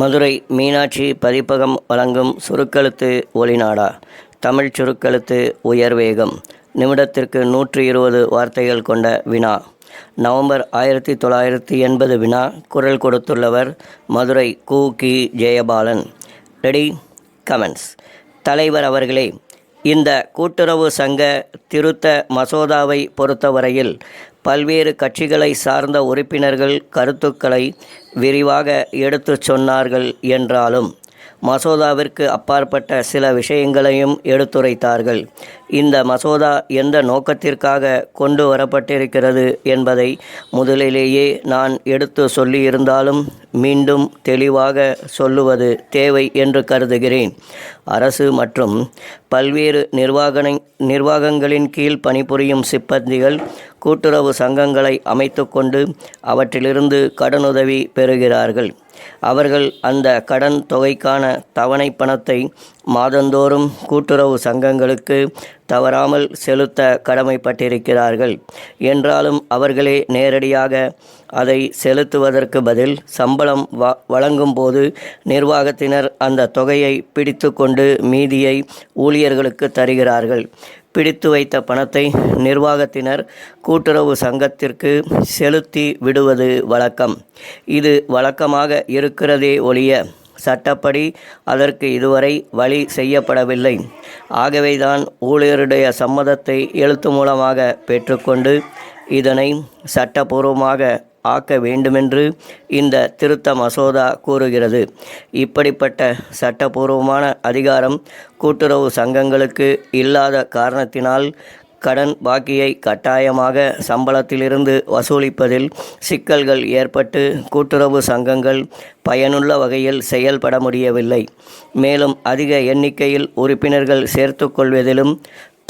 மதுரை மீனாட்சி பதிப்பகம் வழங்கும் சுருக்கெழுத்து ஒலிநாடா. தமிழ் சுருக்கெழுத்து உயர்வேகம். நிமிடத்திற்கு 120 வார்த்தைகள் கொண்ட வினா. நவம்பர் 1980 வினா. குரல் கொடுத்துள்ளவர் மதுரை கு. ஜெயபாலன். Ready, comments. தலைவர் அவர்களே, இந்த கூட்டுறவு சங்க திருத்த மசோதாவை பொறுத்தவரையில் பல்வேறு கட்சிகளை சார்ந்த உறுப்பினர்கள் கருத்துக்களை விரிவாக எடுத்துச் சொன்னார்கள் என்றாலும் மசோதாவிற்கு அப்பாற்பட்ட சில விஷயங்களையும் எடுத்துரைத்தார்கள். இந்த மசோதா எந்த நோக்கத்திற்காக கொண்டு வரப்பட்டிருக்கிறது என்பதை முதலிலேயே நான் எடுத்து சொல்லியிருந்தாலும் மீண்டும் தெளிவாக சொல்லுவது தேவை என்று கருதுகிறேன். அரசு மற்றும் பல்வேறு நிர்வாகங்களின் கீழ் பணிபுரியும் சிப்பந்திகள் கூட்டுறவு சங்கங்களை அமைத்து கொண்டு அவற்றிலிருந்து கடனுதவி பெறுகிறார்கள். அவர்கள் அந்த கடன் தொகைக்கான தவணை பணத்தை மாதந்தோறும் கூட்டுறவு சங்கங்களுக்கு தவறாமல் செலுத்த கடமைப்பட்டிருக்கிறார்கள். என்றாலும் அவர்களே நேரடியாக அதை செலுத்துவதற்கு பதில் சம்பளம் வழங்கும் போது நிர்வாகத்தினர் அந்த தொகையை பிடித்து கொண்டு மீதியை ஊழியர்களுக்கு தருகிறார்கள். பிடித்து வைத்த பணத்தை நிர்வாகத்தினர் கூட்டுறவு சங்கத்திற்கு செலுத்தி விடுவது வழக்கம். இது வழக்கமாக இருக்கிறதே ஒழிய சட்டப்படி அதற்கு இதுவரை வழி செய்யப்படவில்லை. ஆகவேதான் ஊழியருடைய சம்மதத்தை எழுத்து மூலமாக பெற்றுக்கொண்டு இதனை சட்டபூர்வமாக ஆக்க வேண்டுமென்று இந்த திருத்த மசோதா கூறுகிறது. இப்படிப்பட்ட சட்டபூர்வமான அதிகாரம் கூட்டுறவு சங்கங்களுக்கு இல்லாத காரணத்தினால் கடன் பாக்கியை கட்டாயமாக சம்பளத்திலிருந்து வசூலிப்பதில் சிக்கல்கள் ஏற்பட்டு கூட்டுறவு சங்கங்கள் பயனுள்ள வகையில் செயல்பட முடியவில்லை. மேலும் அதிக எண்ணிக்கையில் உறுப்பினர்கள் சேர்த்து கொள்வதிலும்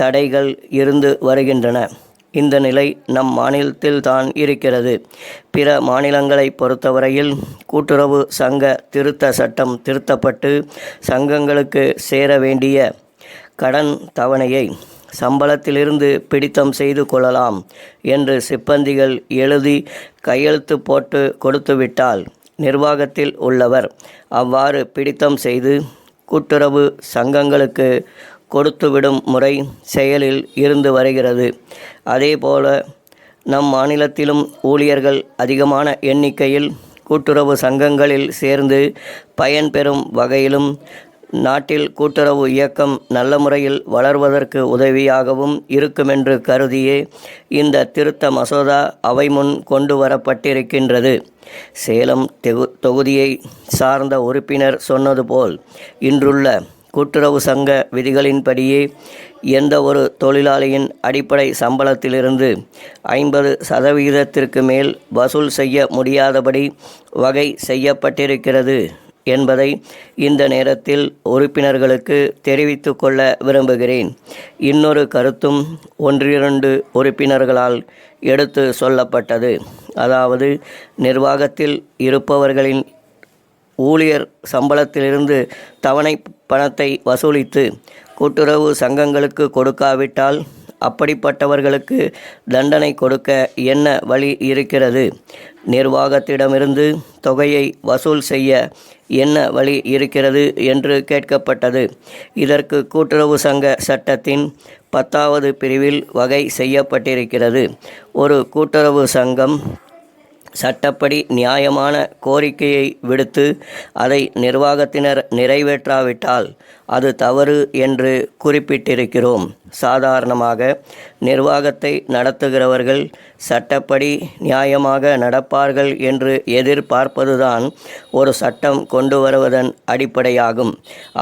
தடைகள் இருந்து வருகின்றன. இந்த நிலை நம் மாநிலத்தில்தான் இருக்கிறது. பிற மாநிலங்களை பொறுத்தவரையில் கூட்டுறவு சங்க திருத்த சட்டம் திருத்தப்பட்டு சங்கங்களுக்கு சேர வேண்டிய கடன் தவணையை சம்பளத்திலிருந்து பிடித்தம் செய்து கொள்ளலாம் என்று சிப்பந்திகள் எழுதி கையெழுத்து போட்டு கொடுத்துவிட்டால் நிர்வாகத்தில் உள்ளவர் அவ்வாறு பிடித்தம் செய்து கூட்டுறவு சங்கங்களுக்கு கொடுத்துவிடும் முறை செயலில் இருந்து வருகிறது. அதேபோல நம் மாநிலத்திலும் ஊழியர்கள் அதிகமான எண்ணிக்கையில் கூட்டுறவு சங்கங்களில் சேர்ந்து பயன்பெறும் வகையிலும் நாட்டில் கூட்டுறவு இயக்கம் நல்ல முறையில் வளர்வதற்கு உதவியாகவும் இருக்குமென்று கருதியே இந்த திருத்த மசோதா அவை முன் கொண்டு வரப்பட்டிருக்கின்றது. சேலம் தொகுதியை சார்ந்த உறுப்பினர் சொன்னது போல் இன்றுள்ள கூட்டுறவு சங்க விதிகளின்படியே எந்த ஒரு தொழிலாளியின் அடிப்படை சம்பளத்திலிருந்து 50% மேல் வசூல் செய்ய முடியாதபடி வகை செய்யப்பட்டிருக்கிறது என்பதை இந்த நேரத்தில் உறுப்பினர்களுக்கு தெரிவித்து கொள்ள விரும்புகிறேன். இன்னொரு கருத்தும் 1-2 உறுப்பினர்களால் எடுத்து சொல்லப்பட்டது. அதாவது நிர்வாகத்தில் இருப்பவர்களின் ஊழியர் சம்பளத்திலிருந்து தவணை பணத்தை வசூலித்து கூட்டுறவு சங்கங்களுக்கு கொடுக்காவிட்டால் அப்படிப்பட்டவர்களுக்கு தண்டனை கொடுக்க என்ன வழி இருக்கிறது? நிர்வாகத்திடமிருந்து தொகையை வசூல் செய்ய என்ன வழி இருக்கிறது என்று கேட்கப்பட்டது. இதற்கு கூட்டுறவு சங்க சட்டத்தின் 10வது பிரிவில் வகை செய்யப்பட்டிருக்கிறது. ஒரு கூட்டுறவு சங்கம் சட்டப்படி நியாயமான கோரிக்கையை விடுத்து அதை நிர்வாகத்தினர் நிறைவேற்றாவிட்டால் அது தவறு என்று குறிப்பிட்டிருக்கிறோம். சாதாரணமாக நிர்வாகத்தை நடத்துகிறவர்கள் சட்டப்படி நியாயமாக நடப்பார்கள் என்று எதிர்பார்ப்பதுதான் ஒரு சட்டம் கொண்டு வருவதன் அடிப்படையாகும்.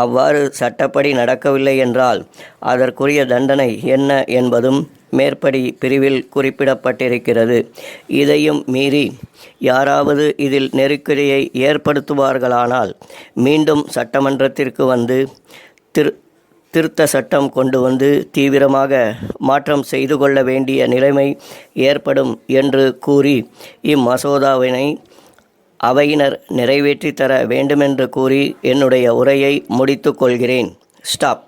அவ்வாறு சட்டப்படி நடக்கவில்லை என்றால் அதற்குரிய தண்டனை என்ன என்பதும் மேற்படி பிரிவில் குறிப்பிடப்பட்டிருக்கிறது. இதையும் மீறி யாராவது இதில் நெருக்கடியை ஏற்படுத்துவார்களானால் மீண்டும் சட்டமன்றத்திற்கு வந்து திருத்த சட்டம் கொண்டு வந்து தீவிரமாக மாற்றம் செய்து கொள்ள வேண்டிய நிலைமை ஏற்படும் என்று கூறி இம்மசோதாவினை அவையினர் நிறைவேற்றி தர வேண்டுமென்று கூறி என்னுடைய உரையை முடித்து கொள்கிறேன். ஸ்டாப்.